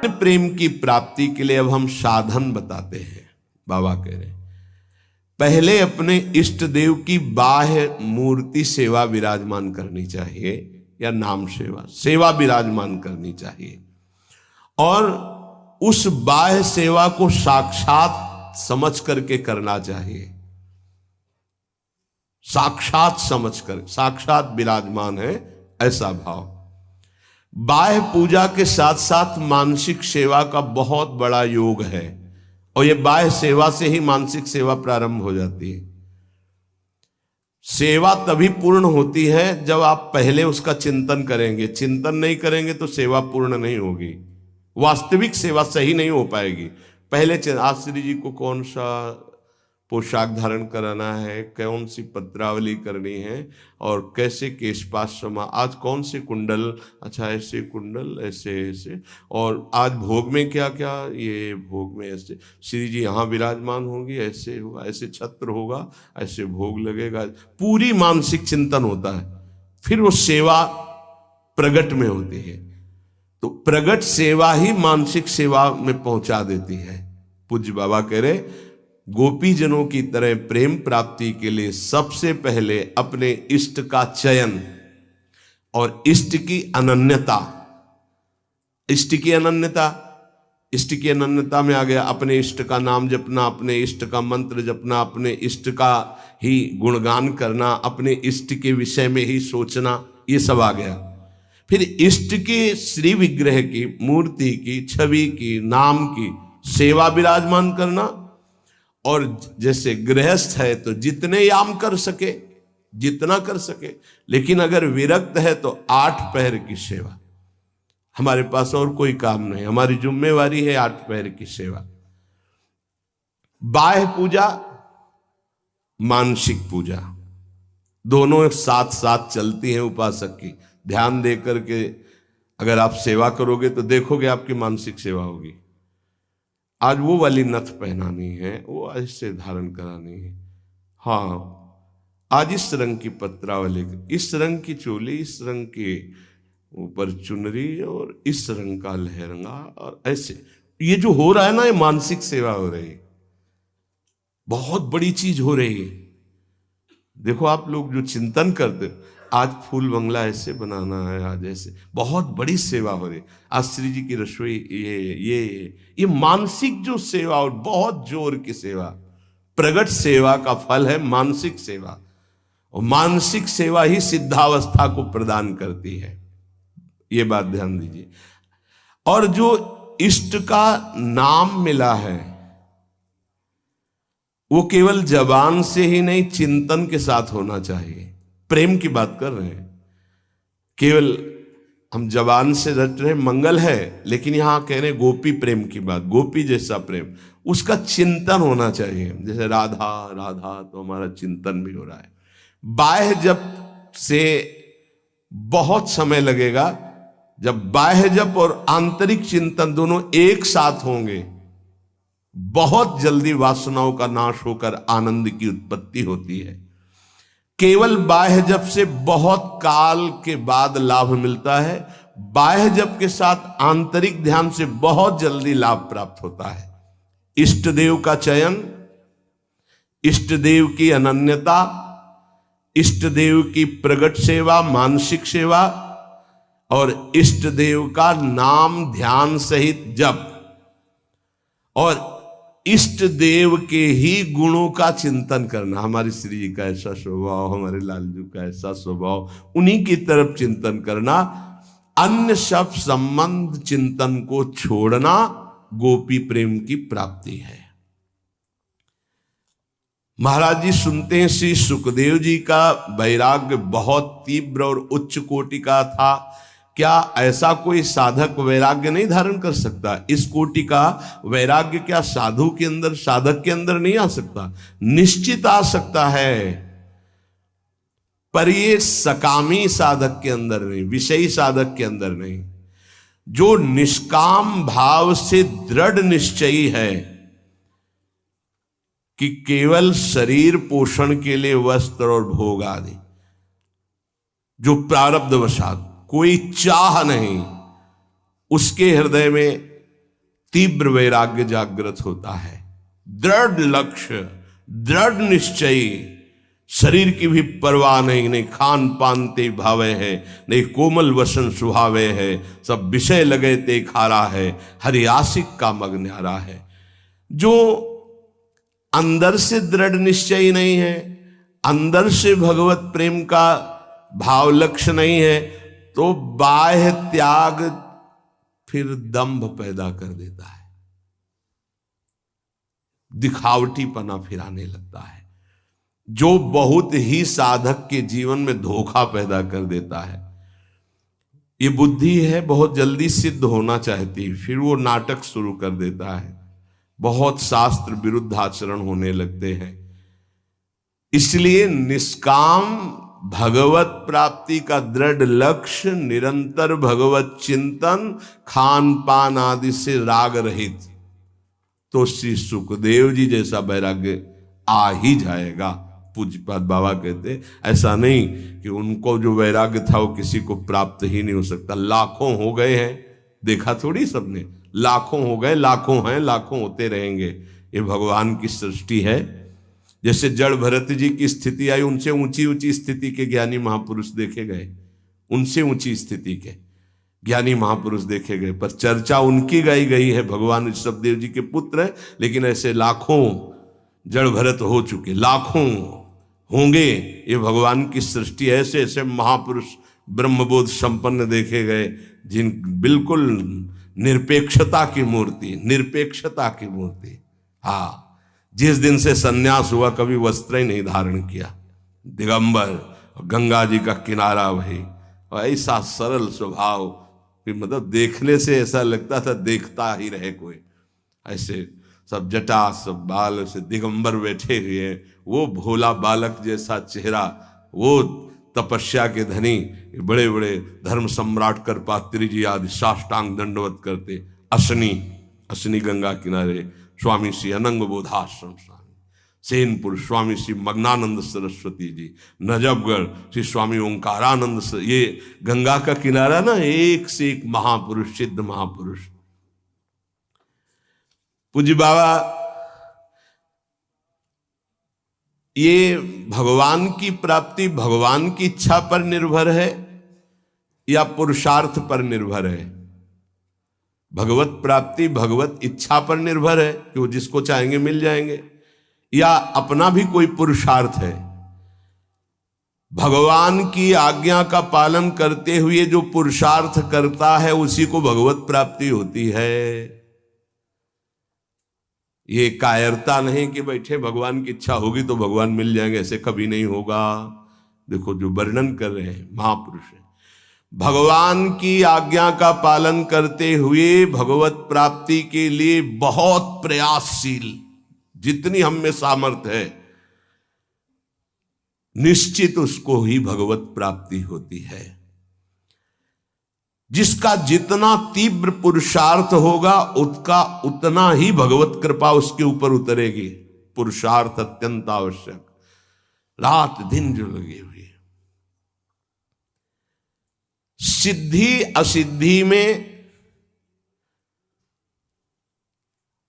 प्रेम की प्राप्ति के लिए अब हम साधन बताते हैं। बाबा कह रहे हैं पहले अपने इष्ट देव की बाह्य मूर्ति सेवा विराजमान करनी चाहिए, या नाम सेवा विराजमान करनी चाहिए, और उस बाह्य सेवा को साक्षात समझ करके करना चाहिए। साक्षात समझ कर, साक्षात विराजमान है ऐसा भाव। बाह्य पूजा के साथ साथ मानसिक सेवा का बहुत बड़ा योग है, और यह बाह्य सेवा से ही मानसिक सेवा प्रारंभ हो जाती है। सेवा तभी पूर्ण होती है जब आप पहले उसका चिंतन करेंगे। चिंतन नहीं करेंगे तो सेवा पूर्ण नहीं होगी, वास्तविक सेवा सही नहीं हो पाएगी। पहले आज श्री जी को कौन सा पोशाक धारण कराना है, कौन सी पत्रावली करनी है, और कैसे केशपाश समा, आज कौन से कुंडल, अच्छा ऐसे कुंडल, ऐसे ऐसे, और आज भोग में क्या क्या, ये भोग में ऐसे श्री जी यहाँ विराजमान होंगी, ऐसे होगा, ऐसे छत्र होगा, ऐसे भोग लगेगा। पूरी मानसिक चिंतन होता है, फिर वो सेवा प्रगट में होती है। तो प्रगट सेवा ही मानसिक सेवा में पहुंचा देती है। पूज्य बाबा कह रहे गोपी जनों की तरह प्रेम प्राप्ति के लिए सबसे पहले अपने इष्ट का चयन और इष्ट की अनन्यता। इष्ट की अनन्यता, इष्ट की अनन्यता में आ गया अपने इष्ट का नाम जपना, अपने इष्ट का मंत्र जपना, अपने इष्ट का ही गुणगान करना, अपने इष्ट के विषय में ही सोचना, ये सब आ गया। फिर इष्ट के श्री विग्रह की, मूर्ति की, छवि की, नाम की सेवा विराजमान करना। और जैसे गृहस्थ है तो जितने याम कर सके, जितना कर सके, लेकिन अगर विरक्त है तो 8 पहर की सेवा। हमारे पास और कोई काम नहीं, हमारी जिम्मेवारी है 8 पहर की सेवा। बाह्य पूजा, मानसिक पूजा, दोनों साथ साथ चलती हैं उपासक की। ध्यान देकर के अगर आप सेवा करोगे तो देखोगे आपकी मानसिक सेवा होगी। आज वो वाली नथ पहनानी है, वो ऐसे धारण करानी है, हाँ आज इस रंग की पत्रावली, इस रंग की चोली, इस रंग के ऊपर चुनरी, और इस रंग का लहंगा, और ऐसे ये जो हो रहा है ना, ये मानसिक सेवा हो रही है, बहुत बड़ी चीज हो रही है। देखो आप लोग जो चिंतन करते, आज फूल बंगला ऐसे बनाना है, आज ऐसे, बहुत बड़ी सेवा हो रही। आज श्री जी की रसोई, ये मानसिक जो सेवा, और बहुत जोर की सेवा, प्रगट सेवा का फल है मानसिक सेवा, और मानसिक सेवा ही सिद्धावस्था को प्रदान करती है। ये बात ध्यान दीजिए। और जो इष्ट का नाम मिला है वो केवल जबान से ही नहीं, चिंतन के साथ होना चाहिए। प्रेम की बात कर रहे हैं, केवल हम जबान से रट रहे मंगल है, लेकिन यहां कह रहे गोपी प्रेम की बात, गोपी जैसा प्रेम, उसका चिंतन होना चाहिए। जैसे राधा राधा, तो हमारा चिंतन भी हो रहा है। बाह्य जप से बहुत समय लगेगा, जब बाह्य जप और आंतरिक चिंतन दोनों एक साथ होंगे, बहुत जल्दी वासनाओं का नाश होकर आनंद की उत्पत्ति होती है। केवल बाह्य जप से बहुत काल के बाद लाभ मिलता है, बाह्य जप के साथ आंतरिक ध्यान से बहुत जल्दी लाभ प्राप्त होता है। इष्ट देव का चयन, इष्ट देव की अनन्यता, इष्ट देव की प्रगट सेवा, मानसिक सेवा, और इष्ट देव का नाम ध्यान सहित जप, और इष्ट देव के ही गुणों का चिंतन करना। हमारी श्री जी का ऐसा स्वभाव, हमारे लालजू का ऐसा स्वभाव, उन्हीं की तरफ चिंतन करना। अन्य सब संबंध चिंतन को छोड़ना गोपी प्रेम की प्राप्ति है। महाराज जी सुनते हैं श्री सुखदेव जी का वैराग्य बहुत तीव्र और उच्च कोटि का था। क्या ऐसा कोई साधक वैराग्य नहीं धारण कर सकता? इस कोटि का वैराग्य क्या साधु के अंदर, साधक के अंदर नहीं आ सकता? निश्चित आ सकता है, पर ये सकामी साधक के अंदर नहीं, विषयी साधक के अंदर नहीं। जो निष्काम भाव से दृढ़ निश्चयी है कि केवल शरीर पोषण के लिए वस्त्र और भोग आदि, जो प्रारब्धवशात कोई चाह नहीं, उसके हृदय में तीव्र वैराग्य जागृत होता है, दृढ़ लक्ष्य, दृढ़ निश्चय, शरीर की भी परवाह नहीं, नहीं खान पान ते भावे है, नहीं कोमल वसन सुहावे है, सब विषय लगे ते खारा है, हरि आशिक का मग न्यारा है। जो अंदर से दृढ़ निश्चय नहीं है, अंदर से भगवत प्रेम का भाव लक्ष्य नहीं है, तो बाह्य त्याग फिर दंभ पैदा कर देता है, दिखावटीपना फिर आने लगता है, जो बहुत ही साधक के जीवन में धोखा पैदा कर देता है। ये बुद्धि है बहुत जल्दी सिद्ध होना चाहती है, फिर वो नाटक शुरू कर देता है, बहुत शास्त्र विरुद्ध आचरण होने लगते हैं। इसलिए निष्काम भगवत प्राप्ति का दृढ़ लक्ष्य, निरंतर भगवत चिंतन, खान पान आदि से राग रहित, तो श्री सुखदेव जी जैसा वैराग्य आ ही जाएगा। पूज्यपाद बाबा कहते ऐसा नहीं कि उनको जो वैराग्य था वो किसी को प्राप्त ही नहीं हो सकता। लाखों हो गए हैं, देखा थोड़ी सबने, लाखों हो गए, लाखों हैं, लाखों होते रहेंगे। ये भगवान की सृष्टि है। जैसे जड़ भरत जी की स्थिति आई, उनसे ऊंची ऊंची स्थिति के ज्ञानी महापुरुष देखे गए, उनसे ऊंची स्थिति के ज्ञानी महापुरुष देखे गए, पर चर्चा उनकी गाई गई है। भगवान ऋषभदेव जी के पुत्र है, लेकिन ऐसे लाखों जड़ भरत हो चुके, लाखों होंगे। ये भगवान की सृष्टि, ऐसे ऐसे महापुरुष ब्रह्मबोध संपन्न देखे गए, जिन बिल्कुल निरपेक्षता की मूर्ति, निरपेक्षता की मूर्ति। हाँ, जिस दिन से सन्यास हुआ कभी वस्त्र ही नहीं धारण किया, दिगंबर, गंगा जी का किनारा वही, और ऐसा सरल स्वभाव कि मतलब देखने से ऐसा लगता था देखता ही रहे कोई। ऐसे सब जटा, सब बाल, से दिगंबर बैठे हुए, वो भोला बालक जैसा चेहरा, वो तपस्या के धनी, बड़े बड़े धर्म सम्राट करपात्री जी आदि साष्टांग दंडवत करते। असनी गंगा किनारे स्वामी श्री अनंग बोधाश्रम स्वामी, सेनपुर स्वामी श्री मग्नानंद सरस्वती जी, नजफगढ़ श्री स्वामी ओंकारानंद, ये गंगा का किनारा ना, एक से एक महापुरुष, सिद्ध महापुरुष। पूज्य बाबा, ये भगवान की प्राप्ति भगवान की इच्छा पर निर्भर है या पुरुषार्थ पर निर्भर है? भगवत प्राप्ति भगवत इच्छा पर निर्भर है कि वो जिसको चाहेंगे मिल जाएंगे, या अपना भी कोई पुरुषार्थ है? भगवान की आज्ञा का पालन करते हुए जो पुरुषार्थ करता है उसी को भगवत प्राप्ति होती है। ये कायरता नहीं कि बैठे भगवान की इच्छा होगी तो भगवान मिल जाएंगे, ऐसे कभी नहीं होगा। देखो जो वर्णन कर रहे हैं महापुरुष है, भगवान की आज्ञा का पालन करते हुए भगवत प्राप्ति के लिए बहुत प्रयासशील, जितनी हम में सामर्थ्य है, निश्चित उसको ही भगवत प्राप्ति होती है। जिसका जितना तीव्र पुरुषार्थ होगा उसका उतना ही भगवत कृपा उसके ऊपर उतरेगी। पुरुषार्थ अत्यंत आवश्यक, रात दिन जो लगे हुए। सिद्धि असिद्धि में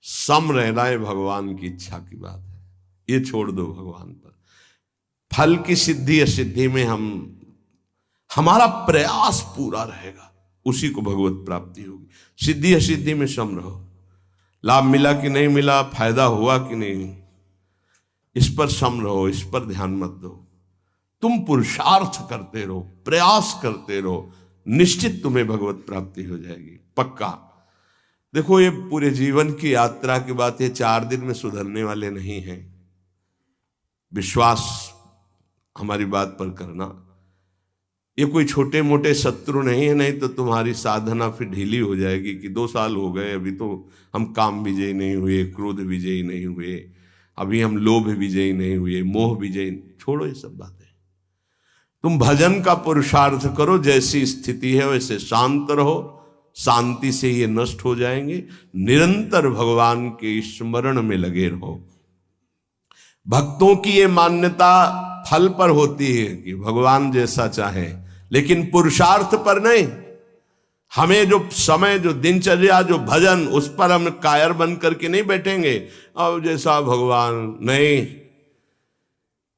सम रहना है भगवान की इच्छा की बात है, ये छोड़ दो भगवान पर। फल की सिद्धि असिद्धि में हमारा प्रयास पूरा रहेगा, उसी को भगवत प्राप्ति होगी। सिद्धि असिद्धि में सम रहो, लाभ मिला कि नहीं मिला, फायदा हुआ कि नहीं, इस पर सम रहो, इस पर ध्यान मत दो। तुम पुरुषार्थ करते रहो, प्रयास करते रहो, निश्चित तुम्हें भगवत प्राप्ति हो जाएगी, पक्का। देखो ये पूरे जीवन की यात्रा की बात, ये 4 दिन में सुधरने वाले नहीं हैं। विश्वास हमारी बात पर करना, ये कोई छोटे मोटे शत्रु नहीं है, नहीं तो तुम्हारी साधना फिर ढीली हो जाएगी कि 2 साल हो गए, अभी तो हम काम विजयी नहीं हुए, क्रोध विजयी नहीं हुए, अभी हम लोभ विजयी नहीं हुए, मोह विजयी। छोड़ो ये सब बातें, तुम भजन का पुरुषार्थ करो, जैसी स्थिति है वैसे शांत रहो, शांति से ये नष्ट हो जाएंगे। निरंतर भगवान के स्मरण में लगे रहो। भक्तों की ये मान्यता फल पर होती है कि भगवान जैसा चाहे, लेकिन पुरुषार्थ पर नहीं। हमें जो समय, जो दिनचर्या, जो भजन, उस पर हम कायर बन करके नहीं बैठेंगे अब जैसा भगवान, नहीं।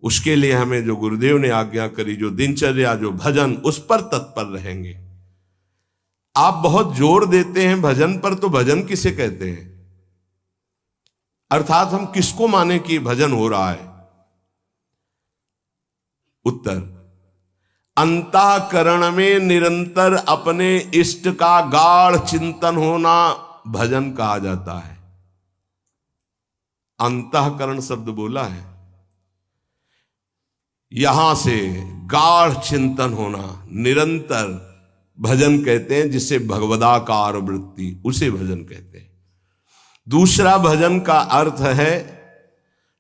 उसके लिए हमें जो गुरुदेव ने आज्ञा करी, जो दिनचर्या, जो भजन, उस पर तत्पर रहेंगे। आप बहुत जोर देते हैं भजन पर, तो भजन किसे कहते हैं? अर्थात हम किसको माने कि भजन हो रहा है? उत्तर, अंतःकरण में निरंतर अपने इष्ट का गाढ़ चिंतन होना भजन कहा जाता है। अंतःकरण शब्द बोला है, यहां से गाढ़ चिंतन होना, निरंतर भजन कहते हैं, जिसे भगवदाकार वृत्ति, उसे भजन कहते हैं। दूसरा भजन का अर्थ है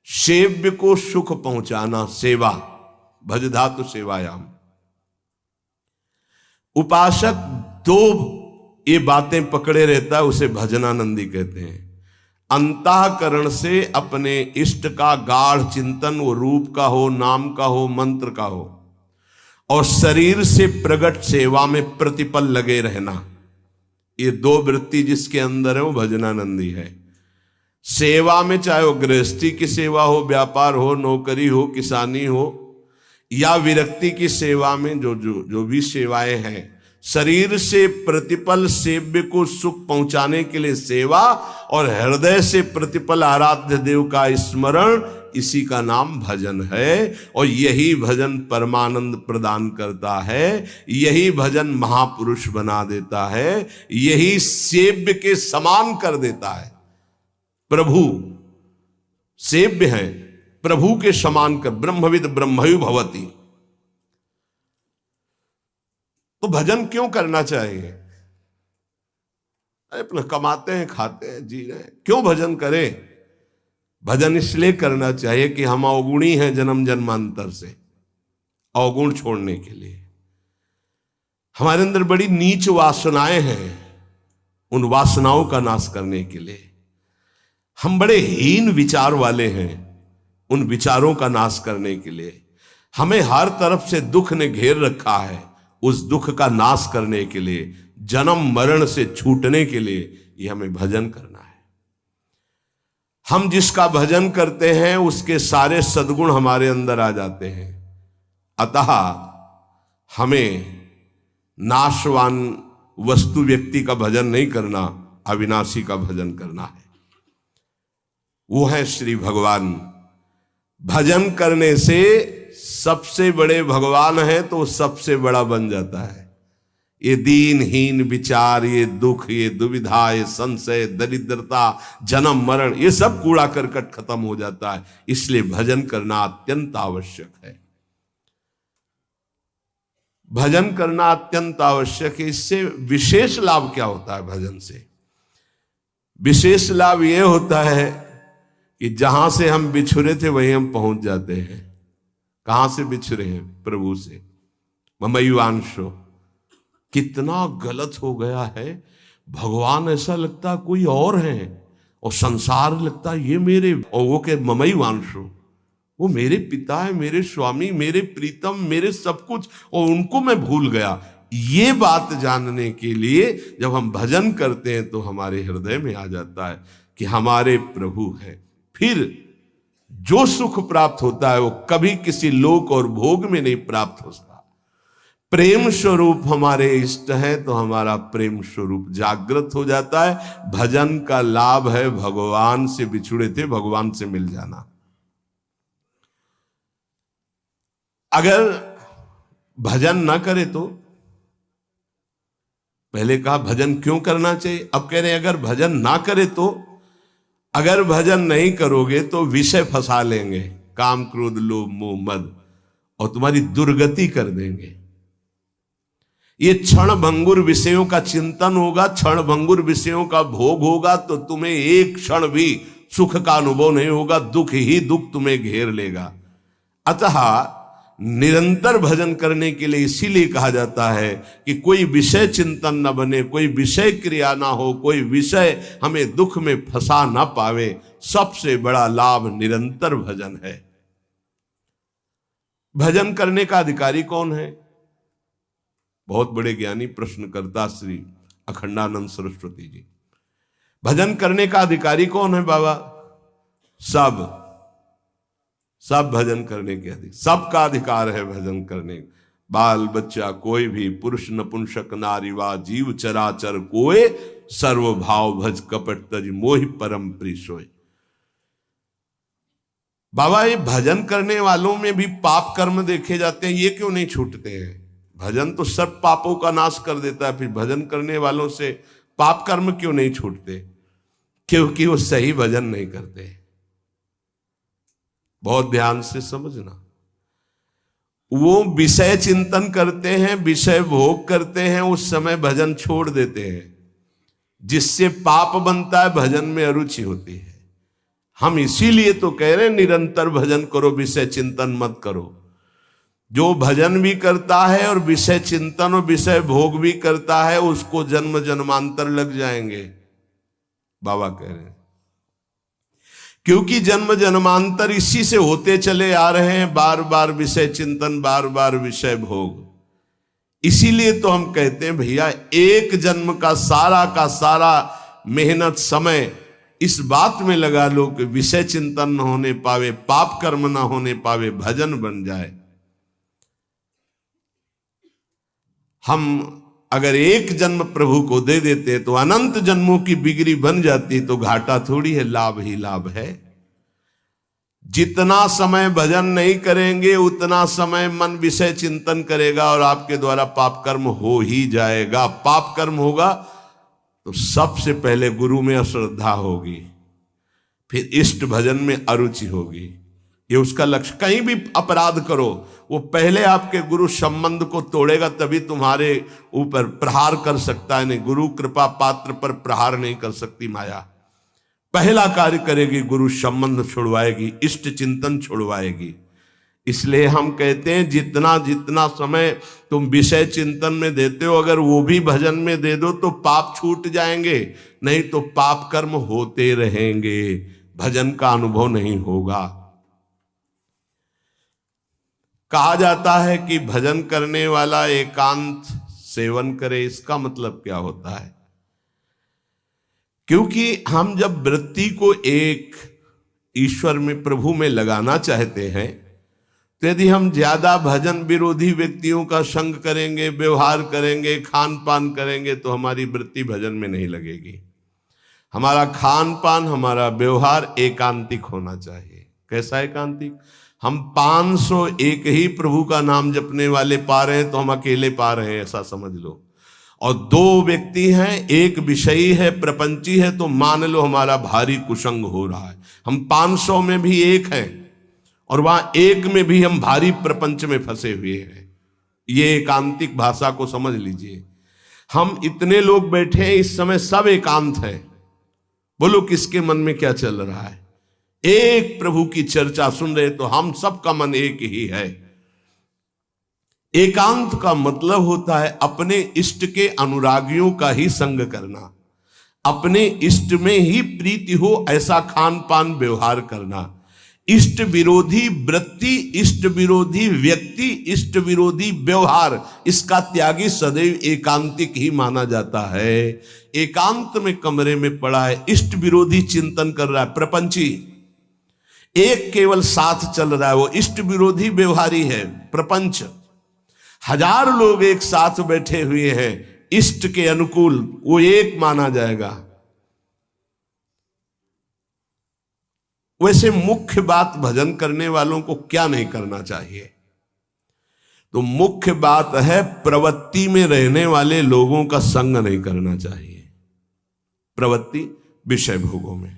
सेव्य को सुख पहुंचाना, सेवा, भज धातु सेवायाम। उपासक दो ये बातें पकड़े रहता है, उसे भजनानंदी कहते हैं। अंतःकरण से अपने इष्ट का गाढ़ चिंतन, वो रूप का हो, नाम का हो, मंत्र का हो, और शरीर से प्रकट सेवा में प्रतिपल लगे रहना, ये दो वृत्ति जिसके अंदर है वो भजनानंदी है। सेवा में चाहे वो गृहस्थी की सेवा हो, व्यापार हो, नौकरी हो, किसानी हो, या विरक्ति की सेवा में जो भी सेवाएं हैं, शरीर से प्रतिपल सेव्य को सुख पहुंचाने के लिए सेवा, और हृदय से प्रतिपल आराध्य देव का स्मरण, इसी का नाम भजन है। और यही भजन परमानंद प्रदान करता है, यही भजन महापुरुष बना देता है, यही सेव्य के समान कर देता है। प्रभु सेव्य है, प्रभु के समान कर, ब्रह्मविद ब्रह्मयु भवति। तो भजन क्यों करना चाहिए? अपना कमाते हैं, खाते हैं, जी रहे हैं, क्यों भजन करें? भजन इसलिए करना चाहिए कि हम अवगुणी हैं जन्म जन्मांतर से, अवगुण छोड़ने के लिए। हमारे अंदर बड़ी नीच वासनाएं हैं, उन वासनाओं का नाश करने के लिए। हम बड़े हीन विचार वाले हैं, उन विचारों का नाश करने के लिए। हमें हर तरफ से दुख ने घेर रखा है, उस दुख का नाश करने के लिए, जन्म मरण से छूटने के लिए ये हमें भजन करना है। हम जिसका भजन करते हैं उसके सारे सद्गुण हमारे अंदर आ जाते हैं। अतः हमें नाशवान वस्तु व्यक्ति का भजन नहीं करना, अविनाशी का भजन करना है। वो है श्री भगवान। भजन करने से सबसे बड़े भगवान है तो सबसे बड़ा बन जाता है। ये दीनहीन विचार, ये दुख, ये दुविधा, ये संशय, दरिद्रता, जन्म मरण, ये सब कूड़ा करकट खत्म हो जाता है। इसलिए भजन करना अत्यंत आवश्यक है। भजन करना अत्यंत आवश्यक है। इससे विशेष लाभ क्या होता है? भजन से विशेष लाभ यह होता है कि जहां से हम बिछुरे थे वहीं हम पहुंच जाते हैं। कहां से बिछुरे हैं? प्रभु से। ममैवांशो, कितना गलत हो गया है। भगवान ऐसा लगता है कोई और है, और संसार लगता है ये मेरे, और वो के ममैवांशो, वो मेरे पिता है, मेरे स्वामी, मेरे प्रीतम, मेरे सब कुछ, और उनको मैं भूल गया। ये बात जानने के लिए जब हम भजन करते हैं तो हमारे हृदय में आ जाता है कि हमारे प्रभु हैं। फिर जो सुख प्राप्त होता है वो कभी किसी लोक और भोग में नहीं प्राप्त होता। प्रेम स्वरूप हमारे इष्ट है तो हमारा प्रेम स्वरूप जागृत हो जाता है। भजन का लाभ है भगवान से बिछुड़े थे भगवान से मिल जाना। अगर भजन ना करे तो, पहले कहा भजन क्यों करना चाहिए, अब कह रहे हैं अगर भजन ना करे तो, अगर भजन नहीं करोगे तो विषय फंसा लेंगे, काम क्रोध लोभ मोह मद, और तुम्हारी दुर्गति कर देंगे। ये क्षण भंगुर विषयों का चिंतन होगा, क्षण भंगुर विषयों का भोग होगा, तो तुम्हें एक क्षण भी सुख का अनुभव नहीं होगा, दुख ही दुख तुम्हें घेर लेगा। अतः निरंतर भजन करने के लिए इसीलिए कहा जाता है कि कोई विषय चिंतन न बने, कोई विषय क्रिया ना हो, कोई विषय हमें दुख में फंसा ना पावे। सबसे बड़ा लाभ निरंतर भजन है। भजन करने का अधिकारी कौन है? बहुत बड़े ज्ञानी प्रश्नकर्ता श्री अखंडानंद सरस्वती जी। भजन करने का अधिकारी कौन है बाबा? सब भजन करने के अधिकार, सबका अधिकार है भजन करने। बाल बच्चा कोई भी, पुरुष नपुंसक नारी वा जीव चराचर कोय, सर्वभाव भज कपट तज मोहि परम प्रिय सोय। बाबा ये भजन करने वालों में भी पाप कर्म देखे जाते हैं, ये क्यों नहीं छूटते हैं? भजन तो सब पापों का नाश कर देता है, फिर भजन करने वालों से पाप कर्म क्यों नहीं छूटते? क्योंकि वो सही भजन नहीं करते। बहुत ध्यान से समझना, वो विषय चिंतन करते हैं, विषय भोग करते हैं, उस समय भजन छोड़ देते हैं, जिससे पाप बनता है, भजन में अरुचि होती है। हम इसीलिए तो कह रहे हैं निरंतर भजन करो, विषय चिंतन मत करो। जो भजन भी करता है और विषय चिंतन और विषय भोग भी करता है, उसको जन्म जन्मांतर लग जाएंगे, बाबा कह रहे हैं। क्योंकि जन्म जन्मांतर इसी से होते चले आ रहे हैं, बार बार विषय चिंतन, बार बार विषय भोग। इसीलिए तो हम कहते हैं भैया, एक जन्म का सारा मेहनत समय इस बात में लगा लो कि विषय चिंतन न होने पावे, पाप कर्म न होने पावे, भजन बन जाए। हम अगर एक जन्म प्रभु को दे देते तो अनंत जन्मों की बिगड़ी बन जाती, तो घाटा थोड़ी है, लाभ ही लाभ है। जितना समय भजन नहीं करेंगे उतना समय मन विषय चिंतन करेगा और आपके द्वारा पाप कर्म हो ही जाएगा। पाप कर्म होगा तो सबसे पहले गुरु में अश्रद्धा होगी, फिर इष्ट भजन में अरुचि होगी। ये उसका लक्ष्य। कहीं भी अपराध करो, वो पहले आपके गुरु संबंध को तोड़ेगा, तभी तुम्हारे ऊपर प्रहार कर सकता है। नहीं, गुरु कृपा पात्र पर प्रहार नहीं कर सकती माया। पहला कार्य करेगी, गुरु संबंध छुड़वाएगी, इष्ट चिंतन छुड़वाएगी। इसलिए हम कहते हैं जितना जितना समय तुम विषय चिंतन में देते हो, अगर वो भी भजन में दे दो तो पाप छूट जाएंगे, नहीं तो पाप कर्म होते रहेंगे, भजन का अनुभव नहीं होगा। कहा जाता है कि भजन करने वाला एकांत सेवन करे। इसका मतलब क्या होता है? क्योंकि हम जब वृत्ति को एक ईश्वर में, प्रभु में लगाना चाहते हैं, तो यदि हम ज्यादा भजन विरोधी व्यक्तियों का संग करेंगे, व्यवहार करेंगे, खान पान करेंगे, तो हमारी वृत्ति भजन में नहीं लगेगी। हमारा खान पान, हमारा व्यवहार एकांतिक होना चाहिए। कैसा एकांतिक? हम 501 ही प्रभु का नाम जपने वाले पा रहे हैं तो हम अकेले पा रहे हैं, ऐसा समझ लो। और 2 व्यक्ति हैं, एक विषयी है, प्रपंची है, तो मान लो हमारा भारी कुसंग हो रहा है। हम 500 में भी एक हैं और वहां एक में भी हम भारी प्रपंच में फंसे हुए हैं। ये एकांतिक भाषा को समझ लीजिए। हम इतने लोग बैठे हैं इस समय, सब एकांत है। बोलो किसके मन में क्या चल रहा है? एक प्रभु की चर्चा सुन रहे, तो हम सबका मन एक ही है। एकांत का मतलब होता है अपने इष्ट के अनुरागियों का ही संग करना, अपने इष्ट में ही प्रीति हो ऐसा खान पान व्यवहार करना। इष्ट विरोधी वृत्ति, इष्ट विरोधी व्यक्ति, इष्ट विरोधी व्यवहार, इसका त्यागी सदैव एकांतिक ही माना जाता है। एकांत में कमरे में पड़ा है, इष्ट विरोधी चिंतन कर रहा है, प्रपंची एक केवल साथ चल रहा है, वो इष्ट विरोधी व्यवहारी है, प्रपंच। 1000 लोग एक साथ बैठे हुए हैं इष्ट के अनुकूल, वो एक माना जाएगा। वैसे मुख्य बात भजन करने वालों को क्या नहीं करना चाहिए? तो मुख्य बात है प्रवृत्ति में रहने वाले लोगों का संग नहीं करना चाहिए। प्रवृत्ति विषय भोगों में।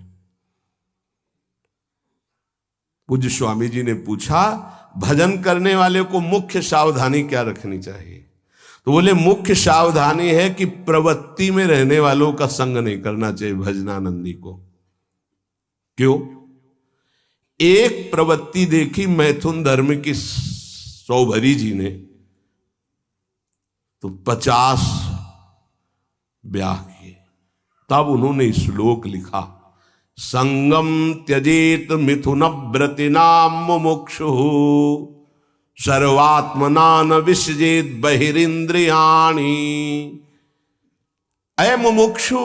पूज्य स्वामी जी ने पूछा भजन करने वाले को मुख्य सावधानी क्या रखनी चाहिए? तो बोले मुख्य सावधानी है कि प्रवृत्ति में रहने वालों का संग नहीं करना चाहिए भजनानंदी को। क्यों? एक प्रवृत्ति देखी मैथुन धर्म की सौभरी जी ने, तो 50 ब्याह किए। तब उन्होंने श्लोक लिखा, संगम त्यजेत मिथुन व्रतिनाम मुमुक्षु सर्वात्मना न विसजेत बहिरिंद्रियाणि। अय मुमुक्षु,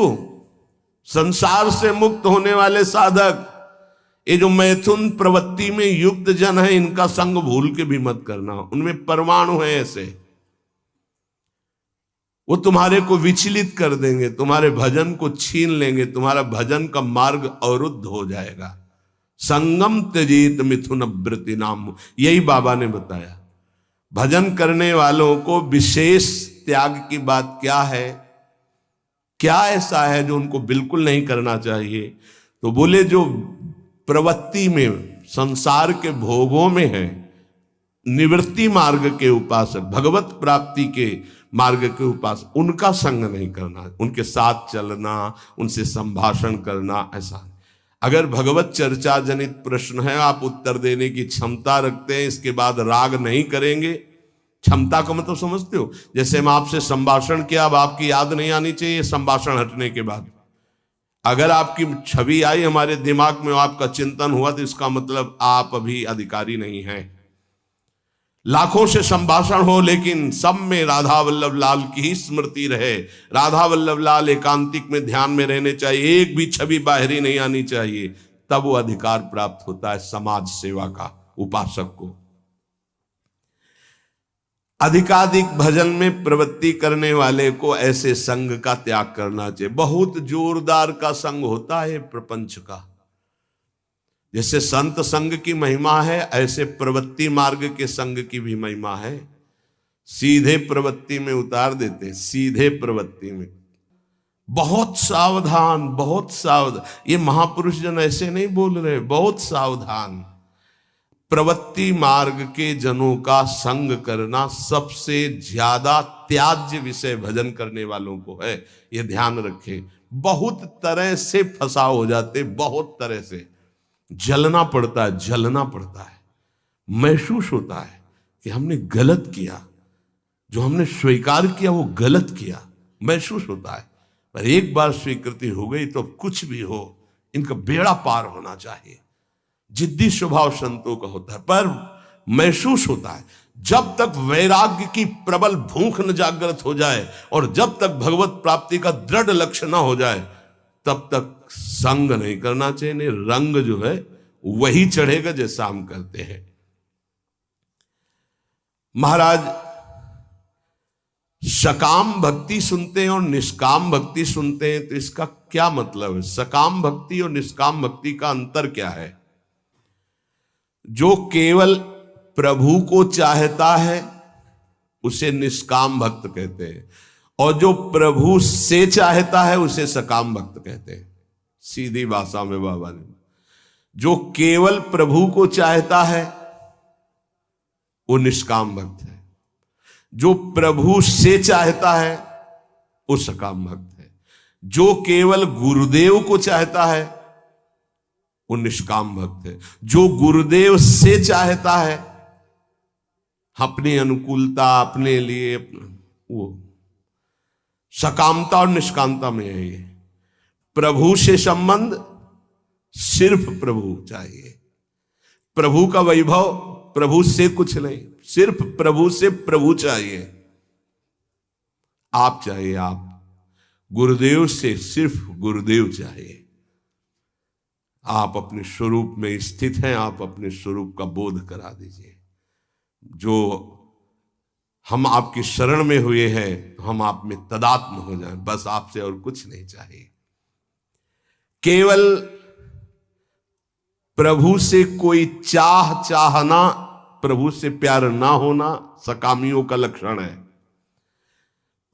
संसार से मुक्त होने वाले साधक, ये जो मैथुन प्रवृत्ति में युक्त जन है, इनका संग भूल के भी मत करना। उनमें परमाणु है ऐसे, वो तुम्हारे को विचलित कर देंगे, तुम्हारे भजन को छीन लेंगे, तुम्हारा भजन का मार्ग अवरुद्ध हो जाएगा। संगम त्यजेत मिथुन व्रति नाम, यही बाबा ने बताया। भजन करने वालों को विशेष त्याग की बात क्या है, क्या ऐसा है जो उनको बिल्कुल नहीं करना चाहिए? तो बोले जो प्रवृत्ति में, संसार के भोगों में है, निवृत्ति मार्ग के उपासक, भगवत प्राप्ति के मार्ग के उपासक, उनका संग नहीं करना, उनके साथ चलना, उनसे संभाषण करना, ऐसा। अगर भगवत चर्चा जनित प्रश्न है, आप उत्तर देने की क्षमता रखते हैं, इसके बाद राग नहीं करेंगे। क्षमता का मतलब समझते हो? जैसे हम आपसे संभाषण किया, अब आपकी याद नहीं आनी चाहिए संभाषण हटने के बाद। अगर आपकी छवि आई हमारे दिमाग में, आपका चिंतन हुआ, तो इसका मतलब आप अभी अधिकारी नहीं हैं। लाखों से संभाषण हो, लेकिन सब में राधा वल्लभ लाल की ही स्मृति रहे। राधा वल्लभ लाल एकांतिक में ध्यान में रहने चाहिए, एक भी छवि बाहरी नहीं आनी चाहिए, तब वो अधिकार प्राप्त होता है समाज सेवा का उपासक को। अधिकाधिक भजन में प्रवृत्ति करने वाले को ऐसे संग का त्याग करना चाहिए। बहुत जोरदार का संग होता है प्रपंच का। जैसे संत संग की महिमा है, ऐसे प्रवृत्ति मार्ग के संग की भी महिमा है। सीधे प्रवृत्ति में उतार देते हैं, सीधे प्रवृत्ति में। बहुत सावधान, बहुत सावधान। ये महापुरुष जन ऐसे नहीं बोल रहे, बहुत सावधान। प्रवृत्ति मार्ग के जनों का संग करना सबसे ज्यादा त्याज्य विषय भजन करने वालों को है, ये ध्यान रखें। बहुत तरह से फंसाव हो जाते, बहुत तरह से जलना पड़ता है, जलना पड़ता है, महसूस होता है कि हमने गलत किया, जो हमने स्वीकार किया वो गलत किया, महसूस होता है। पर एक बार स्वीकृति हो गई तो कुछ भी हो, इनका बेड़ा पार होना चाहिए। जिद्दी स्वभाव संतों का होता है, पर महसूस होता है। जब तक वैराग्य की प्रबल भूख न जागृत हो जाए और जब तक भगवत प्राप्ति का दृढ़ लक्ष्य न हो जाए, तब तक संग नहीं करना चाहिए। नहीं, रंग जो है वही चढ़ेगा जैसा हम करते हैं। महाराज सकाम भक्ति सुनते हैं और निष्काम भक्ति सुनते हैं, तो इसका क्या मतलब है? सकाम भक्ति और निष्काम भक्ति का अंतर क्या है? जो केवल प्रभु को चाहता है उसे निष्काम भक्त कहते हैं, और जो प्रभु से चाहता है उसे सकाम भक्त कहते हैं। सीधी भाषा में बाबा ने, जो केवल प्रभु को चाहता है वो निष्काम भक्त है, जो प्रभु से चाहता है वो सकाम भक्त है, जो केवल गुरुदेव को चाहता है वो निष्काम भक्त है, जो गुरुदेव से चाहता है अपनी अनुकूलता, अपने लिए, वो सकामता और निष्कामता में है। ये प्रभु से संबंध, सिर्फ प्रभु चाहिए। प्रभु का वैभव, प्रभु से कुछ नहीं, सिर्फ प्रभु से प्रभु चाहिए। आप चाहिए, आप गुरुदेव से सिर्फ गुरुदेव चाहिए। आप अपने स्वरूप में स्थित हैं, आप अपने स्वरूप का बोध करा दीजिए। जो हम आपकी शरण में हुए हैं, हम आप में तदात्म हो जाएं, बस आपसे और कुछ नहीं चाहिए। केवल प्रभु से कोई चाहना, प्रभु से प्यार ना होना सकामियों का लक्षण है।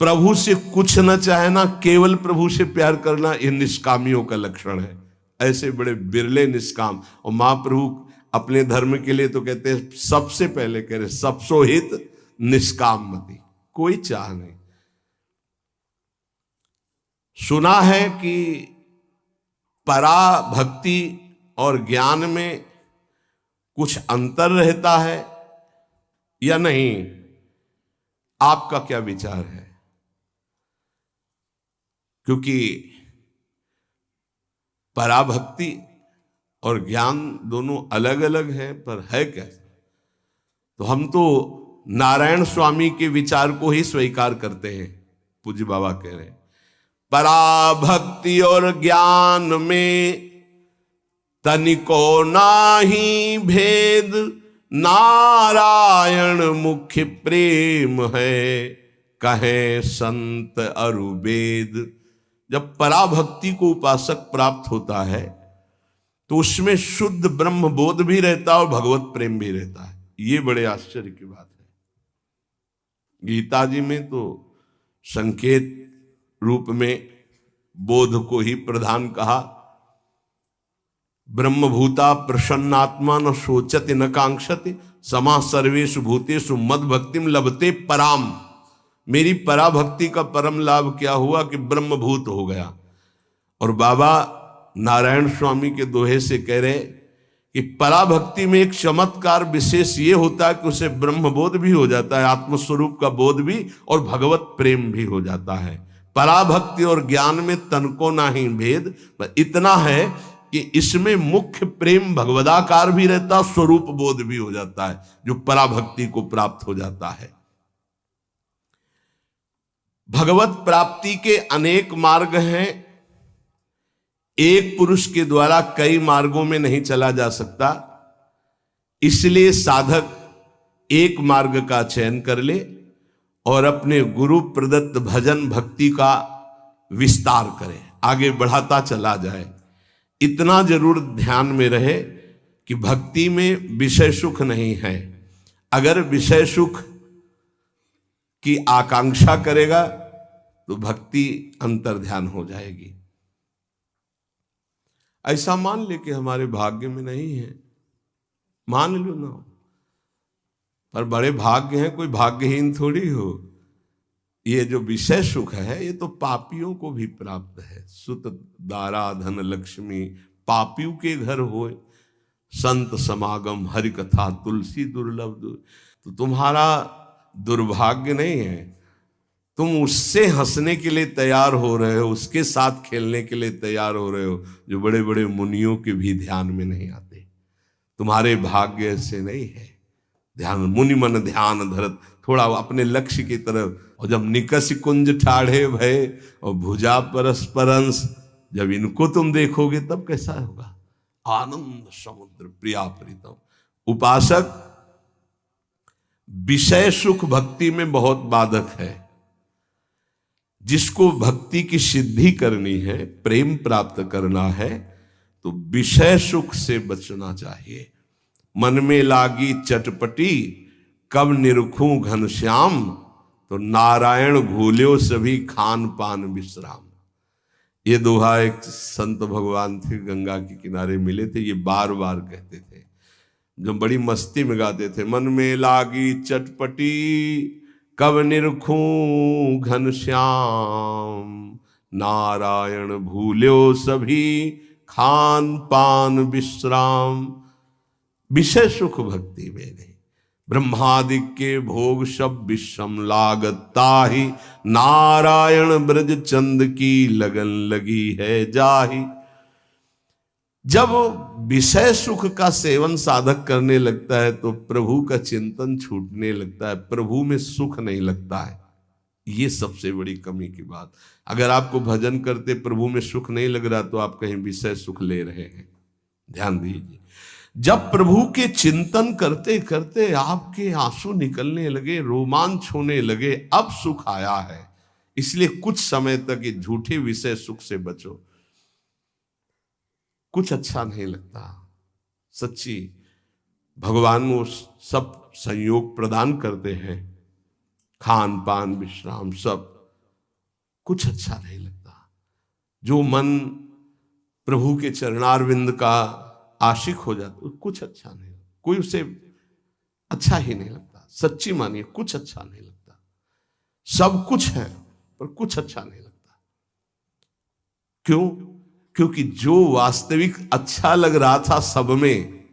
प्रभु से कुछ न चाहना, केवल प्रभु से प्यार करना, यह निष्कामियों का लक्षण है। ऐसे बड़े बिरले निष्काम। और महाप्रभु अपने धर्म के लिए तो कहते हैं, सबसे पहले कह रहे सबसो हित निष्काम मति, कोई चाह नहीं। सुना है कि परा भक्ति और ज्ञान में कुछ अंतर रहता है या नहीं? आपका क्या विचार है? क्योंकि पराभक्ति और ज्ञान दोनों अलग अलग है, पर है कैसे? तो हम तो नारायण स्वामी के विचार को ही स्वीकार करते हैं। पूज्य बाबा कह रहे हैं पराभक्ति और ज्ञान में तनिको नाही भेद, नारायण मुख्य प्रेम है, कहे संत अरुवेद। जब पराभक्ति को उपासक प्राप्त होता है तो उसमें शुद्ध ब्रह्म बोध भी रहता है और भगवत प्रेम भी रहता है। ये बड़े आश्चर्य की बात है। गीता जी में तो संकेत रूप में बोध को ही प्रधान कहा। ब्रह्मभूता प्रसन्नात्मा न शोचति न कांक्षति, समा सर्वेषु भूतेषु मद भक्तिम लभते पराम। मेरी पराभक्ति का परम लाभ क्या हुआ कि ब्रह्मभूत हो गया। और बाबा नारायण स्वामी के दोहे से कह रहे कि पराभक्ति में एक चमत्कार विशेष ये होता है कि उसे ब्रह्मबोध भी हो जाता है, आत्मस्वरूप का बोध भी, और भगवत प्रेम भी हो जाता है। पराभक्ति और ज्ञान में तनको नाही भेद, इतना है कि इसमें मुख्य प्रेम भगवदाकार भी रहता, स्वरूप बोध भी हो जाता है, जो पराभक्ति को प्राप्त हो जाता है। भगवत प्राप्ति के अनेक मार्ग हैं। एक पुरुष के द्वारा कई मार्गों में नहीं चला जा सकता, इसलिए साधक एक मार्ग का चयन कर ले और अपने गुरु प्रदत्त भजन भक्ति का विस्तार करे, आगे बढ़ाता चला जाए। इतना जरूर ध्यान में रहे कि भक्ति में विषय सुख नहीं है। अगर विषय सुख की आकांक्षा करेगा तो भक्ति अंतर्ध्यान हो जाएगी। ऐसा मान ले कि हमारे भाग्य में नहीं है, मान लो ना, पर बड़े भाग्य हैं, कोई भाग्यहीन थोड़ी हो। ये जो विषय सुख है ये तो पापियों को भी प्राप्त है। सुत दारा धन लक्ष्मी पापियों के घर होए, संत समागम हरि कथा तुलसी दुर्लभ। तो तुम्हारा दुर्भाग्य नहीं है, तुम उससे हंसने के लिए तैयार हो रहे हो, उसके साथ खेलने के लिए तैयार हो रहे हो जो बड़े बड़े मुनियों के भी ध्यान में नहीं आते। तुम्हारे भाग्य से नहीं है। ध्यान मुनि मन ध्यान धरत, थोड़ा अपने लक्ष्य की तरफ। और जब निकस कुंज ठाढ़े भय और भुजा परस्परंस, जब इनको तुम देखोगे तब कैसा होगा? आनंद समुद्र प्रिया प्रीतम। उपासक विषय सुख भक्ति में बहुत बाधक है। जिसको भक्ति की सिद्धि करनी है, प्रेम प्राप्त करना है, तो विषय सुख से बचना चाहिए। मन में लागी चटपटी कब निरखूं घनश्याम, तो नारायण भूल्यो सभी खान पान विश्राम। ये दोहा एक संत भगवान थे, गंगा के किनारे मिले थे, ये बार बार कहते थे, जो बड़ी मस्ती में गाते थे। मन में लागी चटपटी कब निरखूं घनश्याम, नारायण भूल्यो सभी खान पान विश्राम। विषय सुख भक्ति में नहीं। ब्रह्मादि के भोग सब विषम लागता ही, नारायण ब्रज चंद की लगन लगी है जाही। जब विषय सुख का सेवन साधक करने लगता है तो प्रभु का चिंतन छूटने लगता है, प्रभु में सुख नहीं लगता है। ये सबसे बड़ी कमी की बात। अगर आपको भजन करते प्रभु में सुख नहीं लग रहा तो आप कहीं विषय सुख ले रहे हैं। ध्यान दीजिए, जब प्रभु के चिंतन करते करते आपके आंसू निकलने लगे, रोमांच होने लगे, अब सुख आया है। इसलिए कुछ समय तक ये झूठे विषय सुख से बचो। कुछ अच्छा नहीं लगता। सच्ची भगवान वो सब संयोग प्रदान करते हैं, खान पान विश्राम सब, कुछ अच्छा नहीं लगता। जो मन प्रभु के चरणारविंद का आशिक हो जाता, कुछ अच्छा नहीं, कोई उसे अच्छा ही नहीं लगता। सच्ची मानिए, कुछ अच्छा नहीं लगता। सब कुछ है पर कुछ अच्छा नहीं लगता। क्यों? क्योंकि जो वास्तविक अच्छा लग रहा था सब में,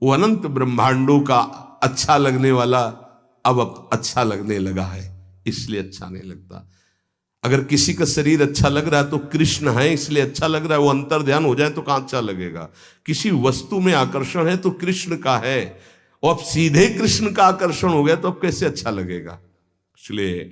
वो अनंत ब्रह्मांडों का अच्छा लगने वाला अब अच्छा लगने लगा है, इसलिए अच्छा नहीं लगता। अगर किसी का शरीर अच्छा लग रहा है तो कृष्ण है इसलिए अच्छा लग रहा है, वो अंतर ध्यान हो जाए तो कहां अच्छा लगेगा। किसी वस्तु में आकर्षण है तो कृष्ण का है, और अब सीधे कृष्ण का आकर्षण हो गया तो अब कैसे अच्छा लगेगा। इसलिए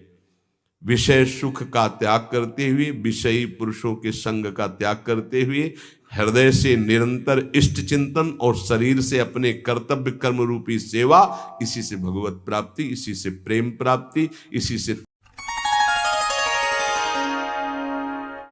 विषय सुख का त्याग करते हुए, विषयी पुरुषों के संग का त्याग करते हुए, हृदय से निरंतर इष्ट चिंतन और शरीर से अपने कर्तव्य कर्म रूपी सेवा, इसी से भगवत प्राप्ति, इसी से प्रेम प्राप्ति, इसी से